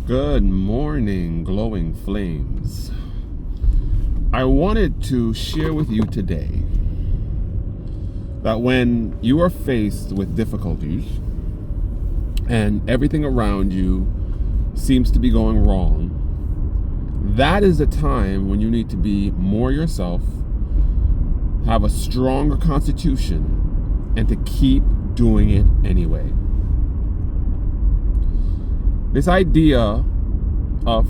Good morning, glowing flames. I wanted to share with you today that when you are faced with difficulties and everything around you seems to be going wrong, that is a time when you need to be more yourself, have a stronger constitution, and to keep doing it anyway. This idea of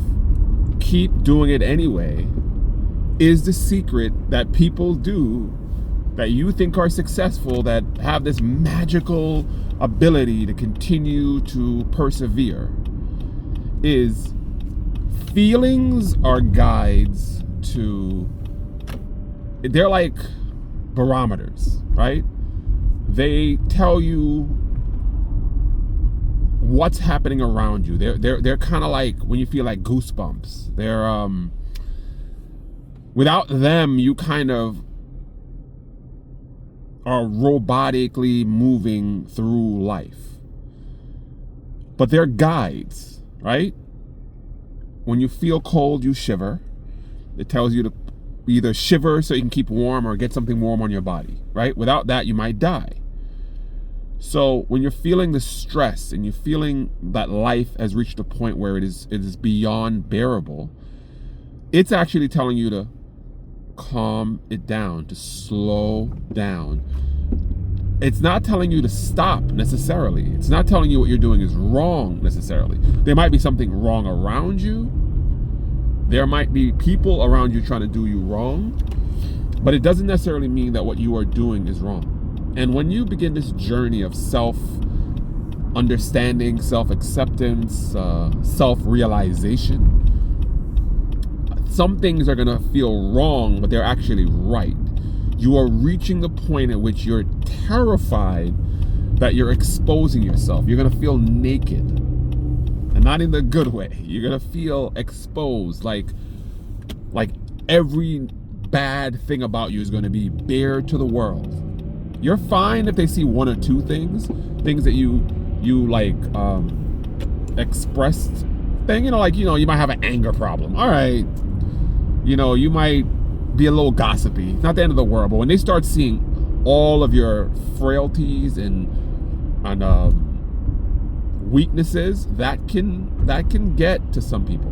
keep doing it anyway is the secret that people do that you think are successful, that have this magical ability to continue to persevere. Is feelings are guides to, they're like barometers, right? They tell you what's happening around you. They're kind of like when you feel like goosebumps. They're without them, you kind of are robotically moving through life. But they're guides, right? When you feel cold, you shiver. It tells you to either shiver so you can keep warm or get something warm on your body, right? Without that, you might die. So when you're feeling the stress and you're feeling that life has reached a point where it is beyond bearable, it's actually telling you to calm it down, to slow down. It's not telling you to stop necessarily. It's not telling you what you're doing is wrong necessarily. There might be something wrong around you. There might be people around you trying to do you wrong, but it doesn't necessarily mean that what you are doing is wrong. And when you begin this journey of self-understanding, self-acceptance, self-realization, some things are going to feel wrong, but they're actually right. You are reaching the point at which you're terrified that you're exposing yourself. You're going to feel naked. And not in the good way. You're going to feel exposed, like every bad thing about you is going to be bare to the world. You're fine if they see one or two things that you like expressed thing, you might have an anger problem. All right. You might be a little gossipy. Not the end of the world, but when they start seeing all of your frailties and weaknesses, that can get to some people.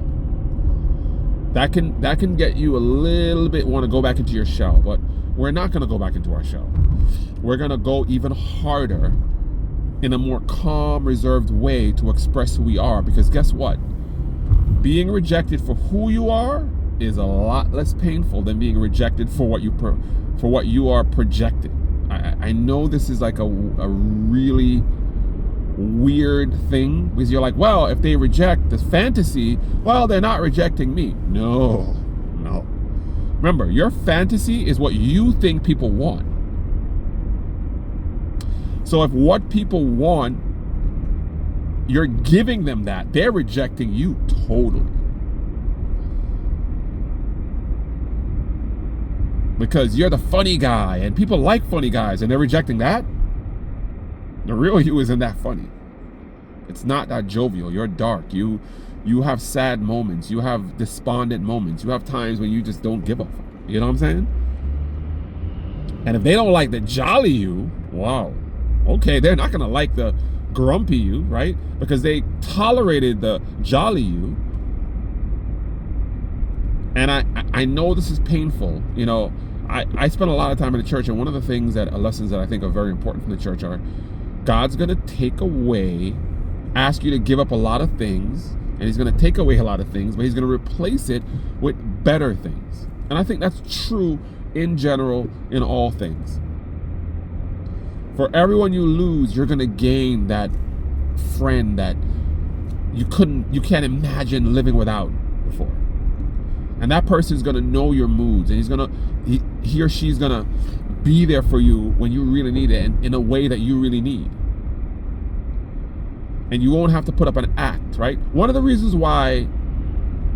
That can get you a little bit want to go back into your shell, but we're not going to go back into our shell. We're going to go even harder in a more calm, reserved way to express who we are. Because guess what? Being rejected for who you are is a lot less painful than being rejected for what you are projecting. I know this is like a really weird thing, because you're like, well, if they reject this fantasy, well, they're not rejecting me. No. Remember, your fantasy is what you think people want. So if what people want, you're giving them that, they're rejecting you totally. Because you're the funny guy, and people like funny guys, and they're rejecting that. The real you isn't that funny. It's not that jovial. You're dark. You have sad moments. You have despondent moments. You have times when you just don't give a fuck. You know what I'm saying? And if they don't like the jolly you, wow. Okay, they're not going to like the grumpy you, right? Because they tolerated the jolly you. And I know this is painful. I spend a lot of time in the church, and one of the lessons that I think are very important from the church are God's going to ask you to give up a lot of things, and he's going to take away a lot of things, but he's going to replace it with better things. And I think that's true in general in all things. For everyone you lose, you're going to gain that friend that you can't imagine living without before. And that person's going to know your moods, and he or she's going to be there for you when you really need it, and in a way that you really need. And you won't have to put up an act, right? One of the reasons why,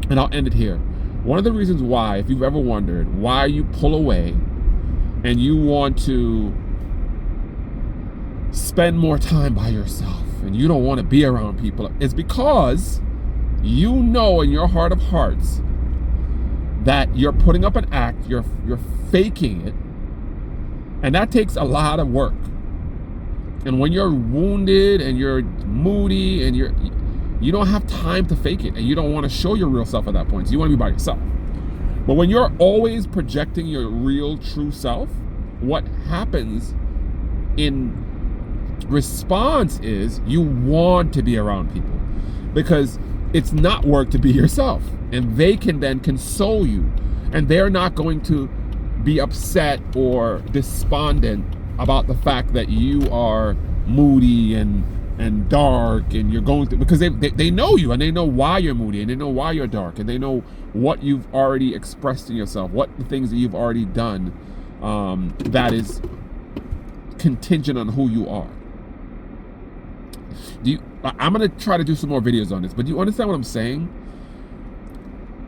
and I'll end it here. One of the reasons why, if you've ever wondered why you pull away and you want to spend more time by yourself and you don't want to be around people, it's because you know in your heart of hearts that you're putting up an act, you're faking it, and that takes a lot of work. And when you're wounded and you're moody and you don't have time to fake it, and you don't want to show your real self at that point. So you want to be by yourself. But when you're always projecting your real, true self, what happens in response is you want to be around people, because it's not work to be yourself, and they can then console you, and they're not going to be upset or despondent about the fact that you are moody and dark, and you're going through, because they know you, and they know why you're moody, and they know why you're dark, and they know what you've already expressed in yourself, what the things that you've already done that is contingent on who you are. I'm going to try to do some more videos on this, but do you understand what I'm saying?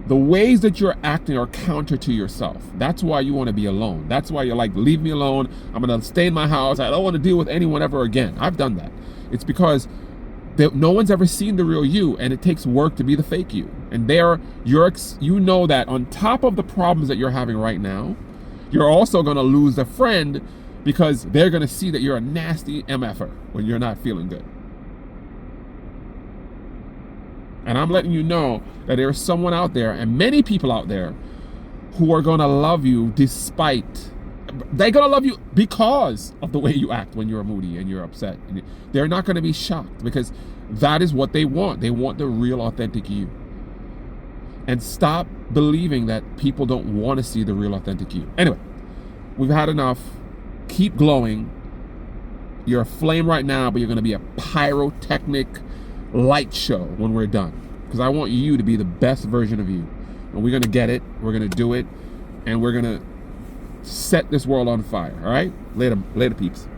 The ways that you're acting are counter to yourself. That's why you want to be alone. That's why you're like, leave me alone. I'm going to stay in my house. I don't want to deal with anyone ever again. I've done that. It's because no one's ever seen the real you, and it takes work to be the fake you. And you know that on top of the problems that you're having right now, you're also going to lose a friend, because they're going to see that you're a nasty MFer when you're not feeling good. And I'm letting you know that there's someone out there, and many people out there, who are going to love you they're going to love you because of the way you act when you're moody and you're upset. And they're not going to be shocked, because that is what they want. They want the real, authentic you. And stop believing that people don't want to see the real, authentic you. Anyway, we've had enough. Keep glowing. You're a flame right now, but you're going to be a pyrotechnic light show when we're done, because I want you to be the best version of you, and we're going to get it, we're going to do it, and we're going to set this world on fire. All right, later peeps.